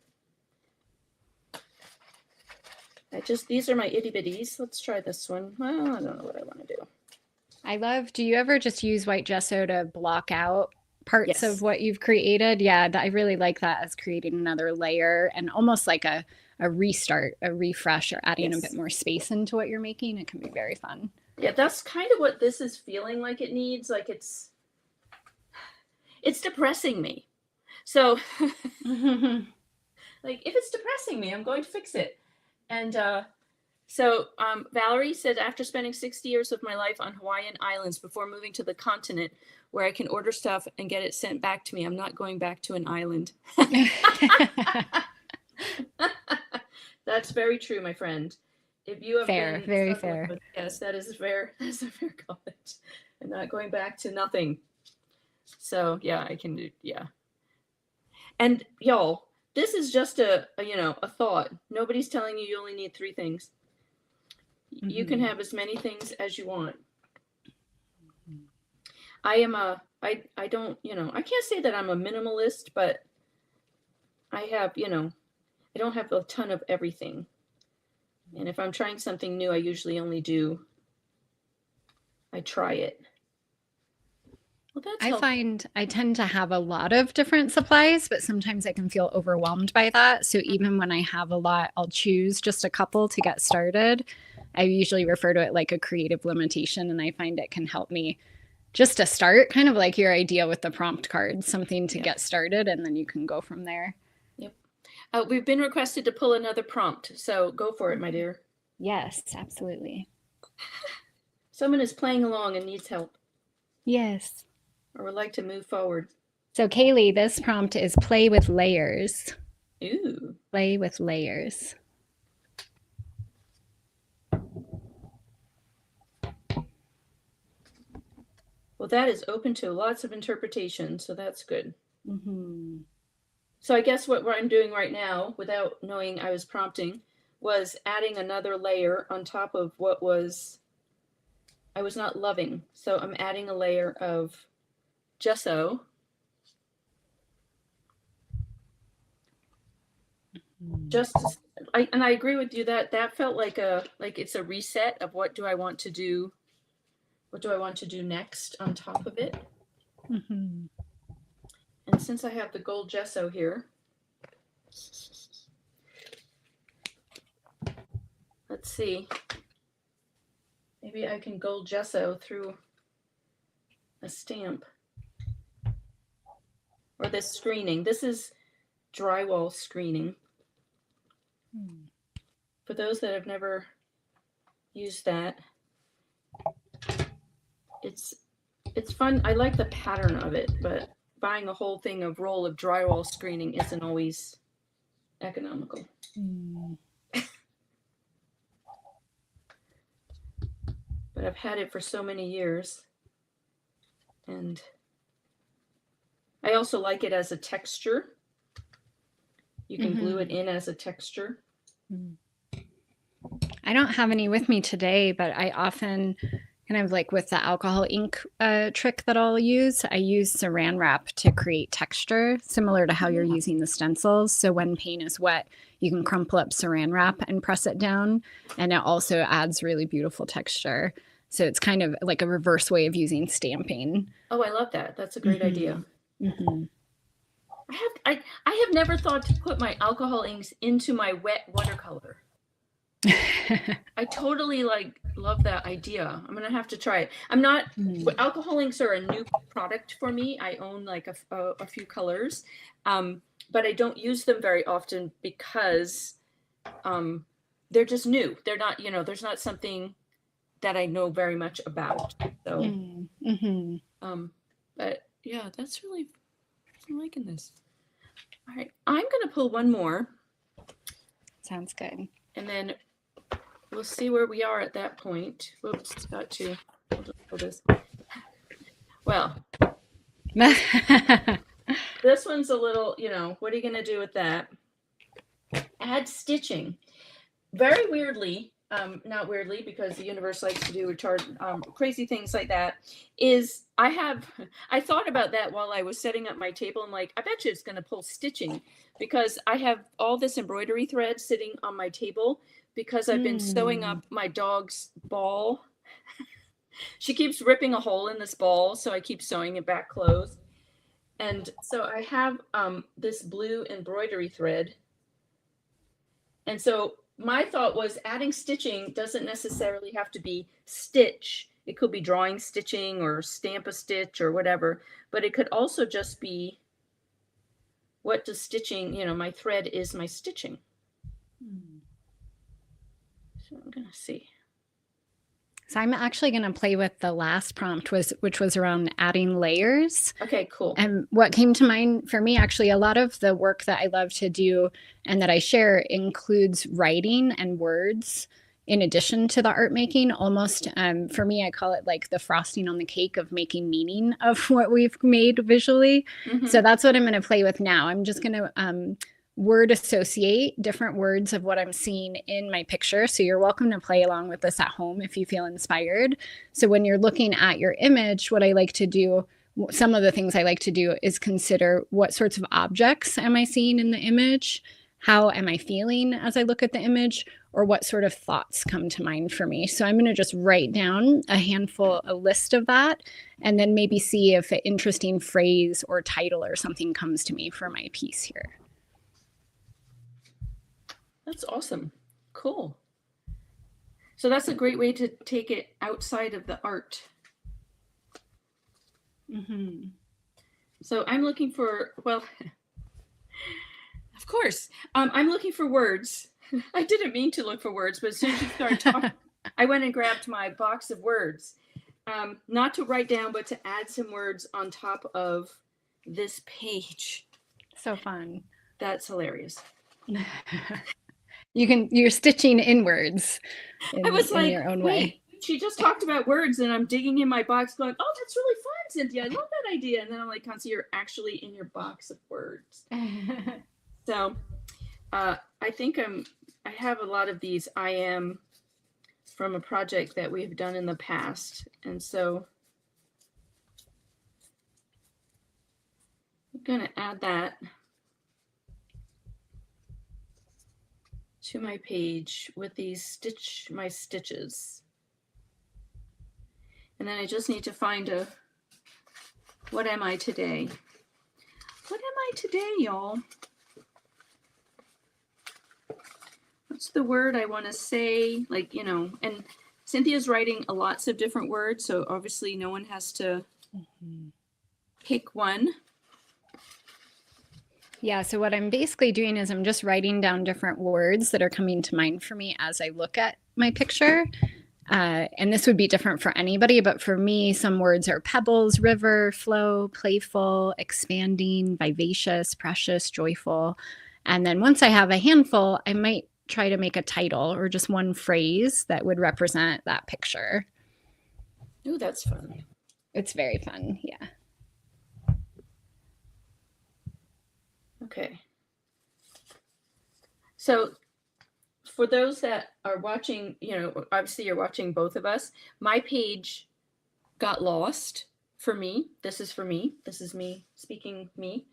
These are my itty bitties. Let's try this one. Well, I don't know what I want to do. Do you ever just use white gesso to block out parts Yes. of what you've created? Yeah, I really like that as creating another layer and almost like a restart, a refresh, or adding a bit more space into what you're making. It can be very fun. Yeah, that's kind of what this is feeling like it needs. Like it's depressing me. So like if it's depressing me, I'm going to fix it. And so Valerie said, after spending 60 years of my life on Hawaiian Islands before moving to the continent where I can order stuff and get it sent back to me, I'm not going back to an island. That's very true, my friend. If you have fair, very fair. Yes, that is fair. That's a fair comment. I'm not going back to nothing. So yeah, I can do, yeah. And y'all, this is just a thought. Nobody's telling you only need 3 things. You can have as many things as you want. I don't, I can't say that I'm a minimalist, but I have, I don't have a ton of everything. And if I'm trying something new, I usually only I try it. Well, that's I helpful. find I tend to have a lot of different supplies, but sometimes I can feel overwhelmed by that. So even when I have a lot, I'll choose just a couple to get started. I usually refer to it like a creative limitation, and I find it can help me just to start, kind of like your idea with the prompt cards, something to Yeah. get started, and then you can go from there. Yep. We've been requested to pull another prompt, so go for it, my dear. Yes, absolutely. Someone is playing along and needs help Yes. or would like to move forward. So, Kaylee, this prompt is play with layers. Ooh. Play with layers. Well, that is open to lots of interpretation, so that's good. Mm-hmm. So I guess what I'm doing right now, without knowing I was prompting, was adding another layer on top of what I was not loving. So I'm adding a layer of gesso. Just and I agree with you that that felt like it's a reset of what do I want to do, what do I want to do next on top of it. Mm-hmm. And since I have the gold gesso here, let's see, maybe I can gold gesso through a stamp or this screening. This is drywall screening. For those that have never used that, it's fun. I like the pattern of it, but buying a whole thing of roll of drywall screening isn't always economical. But I've had it for so many years, and I also like it as a texture. You can glue it in as a texture. I don't have any with me today, but I often kind of like with the alcohol ink trick that I'll use, I use saran wrap to create texture, similar to how you're using the stencils. So when paint is wet, you can crumple up saran wrap and press it down, and it also adds really beautiful texture. So it's kind of like a reverse way of using stamping. Oh, I love that. That's a great idea. Mm-hmm. I have never thought to put my alcohol inks into my wet watercolor. I totally love that idea. I'm gonna have to try it. I'm not alcohol inks are a new product for me. I own like a few colors, but I don't use them very often because they're just new. They're not, there's not something that I know very much about. So, but yeah, that's really, I'm liking this. All right, I'm gonna pull one more. Sounds good. And then we'll see where we are at that point. Whoops, got to pull this. Well, this one's a little, what are you gonna do with that? Add stitching. Very weirdly, not weirdly, because the universe likes to do crazy things like that, is I thought about that while I was setting up my table. I'm like, I bet you it's going to pull stitching, because I have all this embroidery thread sitting on my table because I've been sewing up my dog's ball. She keeps ripping a hole in this ball, so I keep sewing it back closed. And so I have this blue embroidery thread. And so my thought was adding stitching doesn't necessarily have to be stitch. It could be drawing stitching or stamp a stitch or whatever, but it could also just be, what does stitching, my thread is my stitching. So I'm going to see. So I'm actually going to play with the last prompt, which was around adding layers. Okay, cool. And what came to mind for me, actually, a lot of the work that I love to do and that I share includes writing and words in addition to the art making. Almost, for me, I call it like the frosting on the cake of making meaning of what we've made visually. So that's what I'm going to play with now. I'm just going to word associate different words of what I'm seeing in my picture. So you're welcome to play along with this at home if you feel inspired. So when you're looking at your image, what I like to do, some of the things I like to do is consider what sorts of objects am I seeing in the image? How am I feeling as I look at the image? or what sort of thoughts come to mind for me. So I'm going to just write down a list of that, and then maybe see if an interesting phrase or title or something comes to me for my piece here. That's awesome. Cool. So that's a great way to take it outside of the art. Mm-hmm. So I'm looking for, well, of course, I'm looking for words. I didn't mean to look for words, but as soon as you started talking, I went and grabbed my box of words. Not to write down, but to add some words on top of this page. So fun. That's hilarious. You're stitching inwards I was like, in your own way. She just talked about words, and I'm digging in my box going, oh, that's really fun, Cynthia. I love that idea. And then I'm like, Constance, you're actually in your box of words. So I think I have a lot of these I am from a project that we've done in the past. And so I'm going to add that to my page with these my stitches. And then I just need to find what am I today? What am I today, y'all? What's the word I want to say? Like, you know, and Cynthia's writing lots of different words, so obviously no one has to pick one. Yeah, so what I'm basically doing is I'm just writing down different words that are coming to mind for me as I look at my picture. And this would be different for anybody, but for me, some words are pebbles, river, flow, playful, expanding, vivacious, precious, joyful. And then once I have a handful, I might try to make a title or just one phrase that would represent that picture. Oh, that's fun. It's very fun, yeah. Okay. So for those that are watching, you know, obviously you're watching both of us. My page got lost for me. This is for me. This is me speaking me.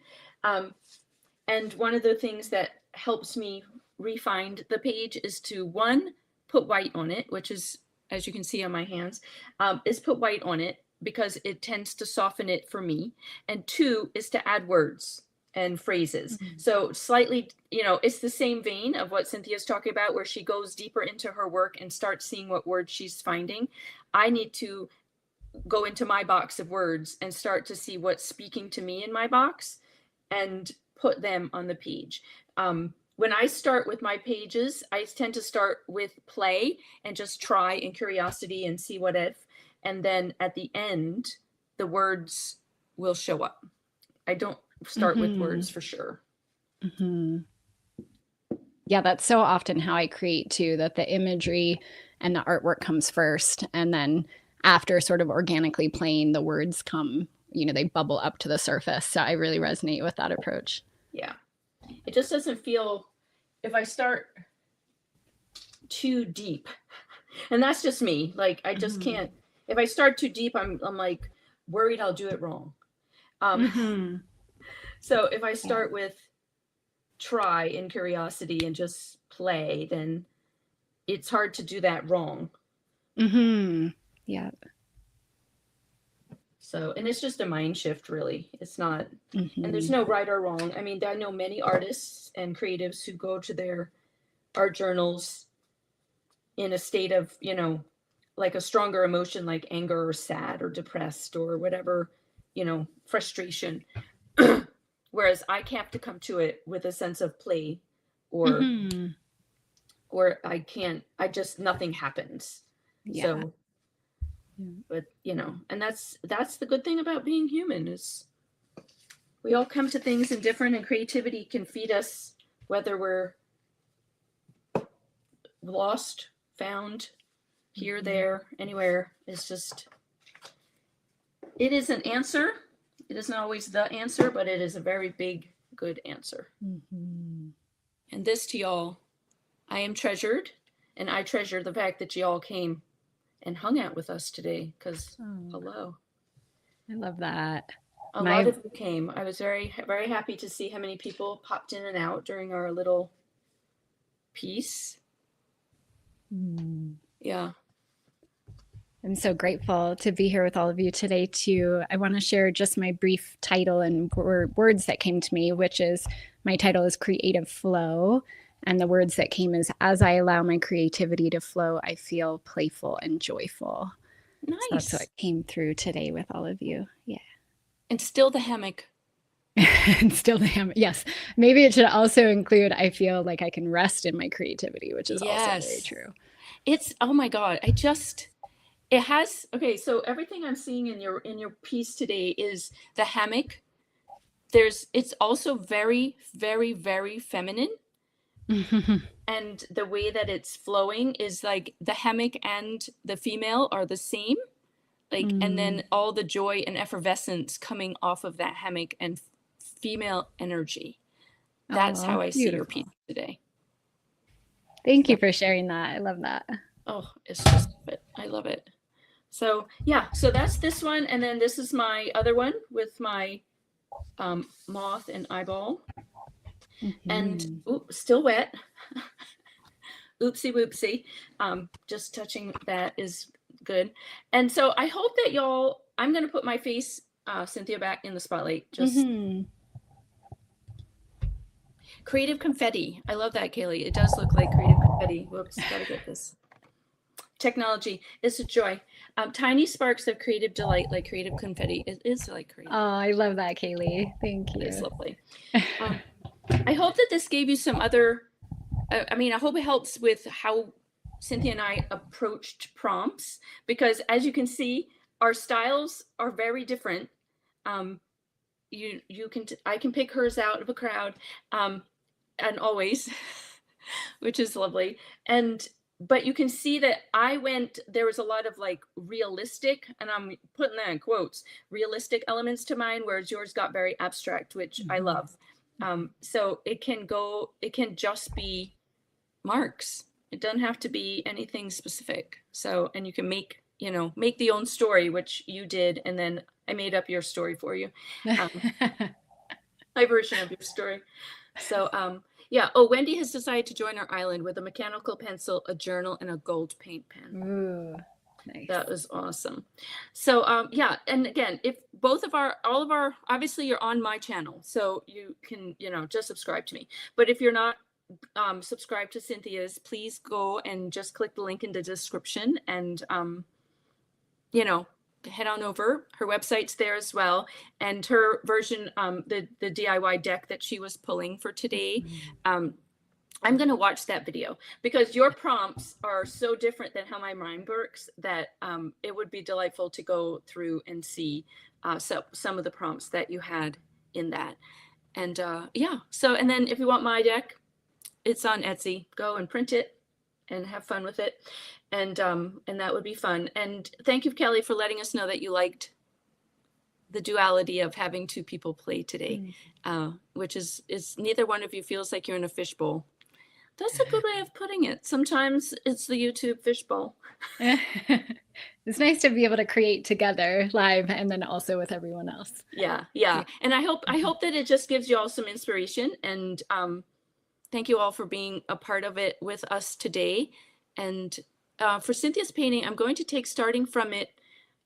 And one of the things that helps me re-find the page is to, one, put white on it, which is, as you can see on my hands, is put white on it because it tends to soften it for me. And two is to add words and phrases. Mm-hmm. So slightly, you know, it's the same vein of what Cynthia's talking about, where she goes deeper into her work and starts seeing what words she's finding. I need to go into my box of words and start to see what's speaking to me in my box and put them on the page. When I start with my pages, I tend to start with play and just try and curiosity and see what if. And then at the end, the words will show up. I don't start with words for sure. Yeah, that's so often how I create too, that the imagery and the artwork comes first. And then after sort of organically playing, the words come, you know, they bubble up to the surface. So I really resonate with that approach. Yeah. It just doesn't feel, if I start too deep, and that's just me, like I just can't, if I start too deep, I'm like worried I'll do it wrong. So if I start with try and curiosity and just play, then it's hard to do that wrong. Yeah. So, and it's just a mind shift, really. It's not, and there's no right or wrong. I mean, I know many artists and creatives who go to their art journals in a state of, you know, like a stronger emotion, like anger or sad or depressed or whatever, you know, frustration. Whereas I have to come to it with a sense of play or nothing happens. Yeah. So, but you know, and that's the good thing about being human, is we all come to things in different, and creativity can feed us, whether we're lost, found, here, there, anywhere. It's just, it is an answer. It isn't always the answer, but it is a very big, good answer. And this to y'all, I am treasured, and I treasure the fact that y'all came and hung out with us today, because hello. I love that. A lot of you came. I was very, very happy to see how many people popped in and out during our little piece. Mm. Yeah. I'm so grateful to be here with all of you today, too. I want to share just my brief title and words that came to me, which is my title is Creative Flow. And the words that came is, as I allow my creativity to flow, I feel playful and joyful. So that's what Nice. came through today with all of you. Yeah. And still the hammock. And still am. Yes. Maybe it should also include, I feel like I can rest in my creativity, which is also very Yes. true. It's, oh my God. It has, okay. So everything I'm seeing in your piece today is the hammock. It's also very, very, very feminine. And the way that it's flowing is like the hammock and the female are the same. Like, and then all the joy and effervescence coming off of that hammock and female energy. That's how Oh, I see your piece beautiful. today. Thank you So, for sharing that. I love that. oh, it's just, I love it. So yeah, so that's this one. And then this is my other one with my moth and eyeball. And ooh, still wet. Oopsie whoopsie. Just touching that is good. And so I hope that y'all, I'm going to put my face, Cynthia, back in the spotlight. Just creative confetti. I love that, Kaylee. It does look like creative confetti. Whoops, gotta get this. Technology is a joy. Tiny sparks of creative delight, like creative confetti. It is like creative. Oh, I love that, Kaylee. Thank you. It's lovely. I hope that this gave you some other, I mean, I hope it helps with how Cynthia and I approached prompts, because as you can see, our styles are very different. I can pick hers out of a crowd, and always, which is lovely. But you can see that there was a lot of like realistic, and I'm putting that in quotes, realistic elements to mine, whereas yours got very abstract, which I love. So it can just be marks. It doesn't have to be anything specific. So, and you can make the own story, which you did. And then I made up your story for you. My version of your story. So, yeah. Oh, Wendy has decided to join our island with a mechanical pencil, a journal, and a gold paint pen. Ooh, nice. That was awesome. So, yeah. And again, if all of our, obviously you're on my channel, so you can, just subscribe to me. But if you're not subscribed to Cynthia's, please go and just click the link in the description and, head on over. Her website's there as well. And her version, the DIY deck that she was pulling for today, I'm going to watch that video, because your prompts are so different than how my mind works that it would be delightful to go through and see some of the prompts that you had in that. And yeah, so, and then if you want my deck, it's on Etsy. Go and print it and have fun with it. And that would be fun. And thank you, Kelly, for letting us know that you liked the duality of having two people play today, which is neither one of you feels like you're in a fishbowl. That's a good way of putting it. Sometimes it's the YouTube fishbowl. It's nice to be able to create together live and then also with everyone else. Yeah. And I hope that it just gives you all some inspiration. And thank you all for being a part of it with us today. And for Cynthia's painting, I'm going to take, starting from it,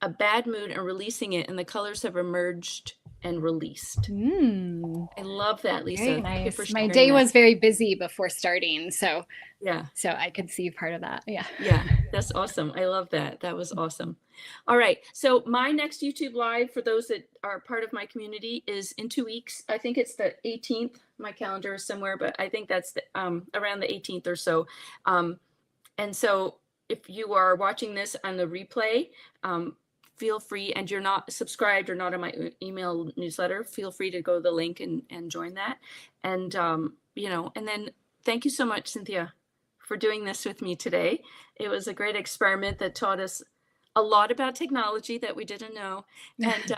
a bad mood and releasing it, and the colors have emerged and released. I love that, Lisa. Very nice. For my day was very busy before starting, so yeah, so I could see part of that. Yeah, that's awesome. I love that. That was awesome. All right, so my next YouTube live, for those that are part of my community, is in 2 weeks. I think it's the 18th. My calendar is somewhere, but I think that's around the 18th or so. And so if you are watching this on the replay, feel free, and you're not subscribed or not on my email newsletter, feel free to go to the link and join that. And, and then thank you so much, Cynthia, for doing this with me today. It was a great experiment that taught us a lot about technology that we didn't know. And,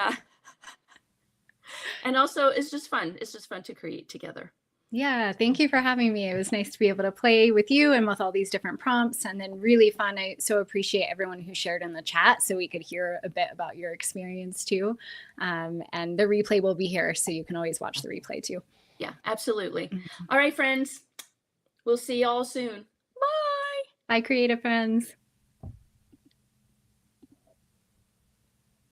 and also it's just fun. It's just fun to create together. Yeah, thank you for having me. It was nice to be able to play with you and with all these different prompts, and then really fun. I so appreciate everyone who shared in the chat so we could hear a bit about your experience too. And the replay will be here, so you can always watch the replay too. Yeah, absolutely. All right, friends. We'll see y'all soon. Bye. Bye, creative friends.